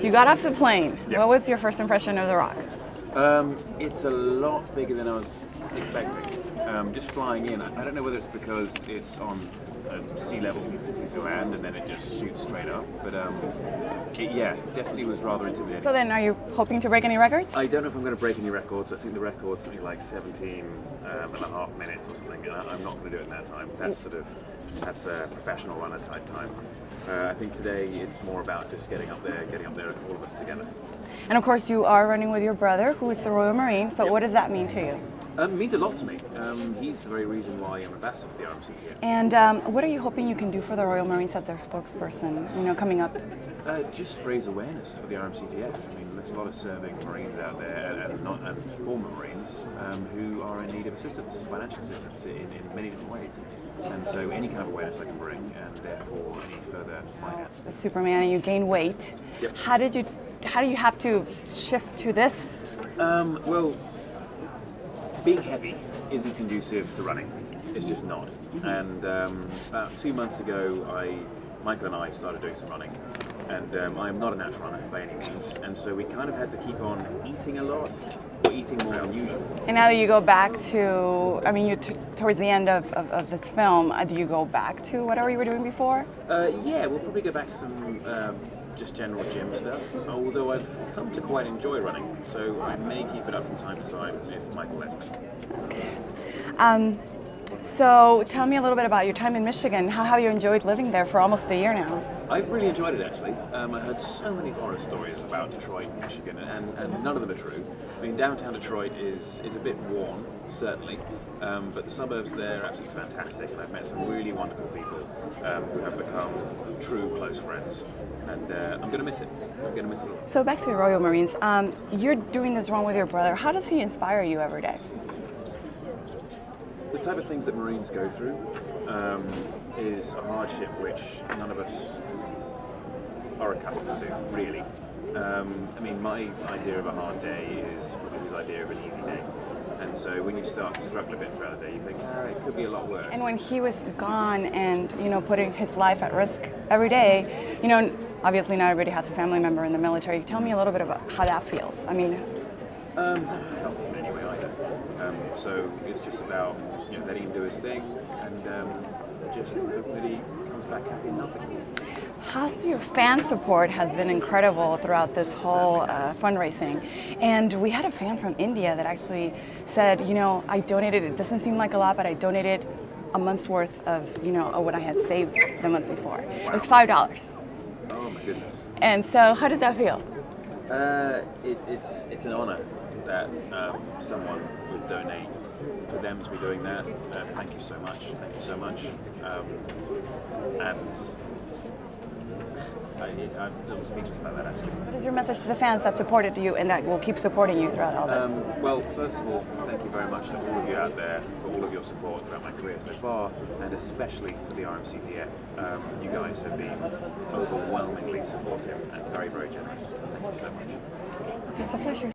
You got off the plane. Yeah. What was your first impression of The Rock? It's a lot bigger than I was expecting. Just flying in, I don't know whether it's because it's on sea level piece of land and then it just shoots straight up, but yeah, definitely was rather intimidating. So then, are you hoping to break any records? I don't know if I'm going to break any records. I think the record's something like 17 and a half minutes or something, and I'm not going to do it in that time. That's a professional runner type time. I think today it's more about just getting up there, all of us together. And of course, you are running with your brother, who is the Royal Marine. So Yep. what does that mean to you? It means a lot to me. He's the very reason why I'm ambassador for the RMCTF. And what are you hoping you can do for the Royal Marines as their spokesperson, coming up? Just raise awareness for the RMCTF. I mean, there's a lot of serving Marines out there, and former Marines, who are in need of assistance, financial assistance in many different ways. And so any kind of awareness I can bring, and therefore any further finance. As Superman, and you gain weight. Yep. How do you have to shift to this? Well, being heavy isn't conducive to running. It's just not. And about 2 months ago, Michael and I started doing some running. And I am not a natural runner by any means. And so we kind of had to keep on eating a lot, or eating more than usual. And now that you go back to, you're towards the end of this film, do you go back to whatever you were doing before? Yeah, we'll probably go back to some just general gym stuff, although I've come to quite enjoy running, so I may keep it up from time to time if Michael lets me. So tell me a little bit about your time in Michigan. How have you enjoyed living there for almost a year now? I've really enjoyed it, actually. I heard so many horror stories about Detroit, Michigan, and none of them are true. I mean, downtown Detroit is a bit worn, certainly, but the suburbs there are absolutely fantastic, and I've met some really wonderful people who have become true close friends, and I'm going to miss it. I'm going to miss it a lot. So back to the Royal Marines. You're doing this run with your brother. How does he inspire you every day? The type of things that Marines go through is a hardship which none of us are accustomed to, really. I mean, my idea of a hard day is probably his idea of an easy day. And so when you start to struggle a bit throughout the day, you think, it could be a lot worse. And when he was gone and, putting his life at risk every day, obviously not everybody has a family member in the military. Tell me a little bit about how that feels. I mean, I don't think in any way either. So it's just about letting him do his thing and just hoping that he comes back happy and healthy. Your fan support has been incredible throughout this whole fundraising. And we had a fan from India that actually said, I donated, it doesn't seem like a lot, but I donated a month's worth of, what I had saved the month before. Wow. It was $5. Oh my goodness. And so how does that feel? It's an honor that someone would donate. For them to be doing that, thank you so much. Thank you so much. And I'm a little speechless about that, actually. What is your message to the fans that supported you and that will keep supporting you throughout all this? Well, first of all, thank you very much to all of you out there for all of your support throughout my career so far, and especially for the RMCTF. You guys have been overwhelmingly supportive and very, very generous. Thank you so much. It's a pleasure.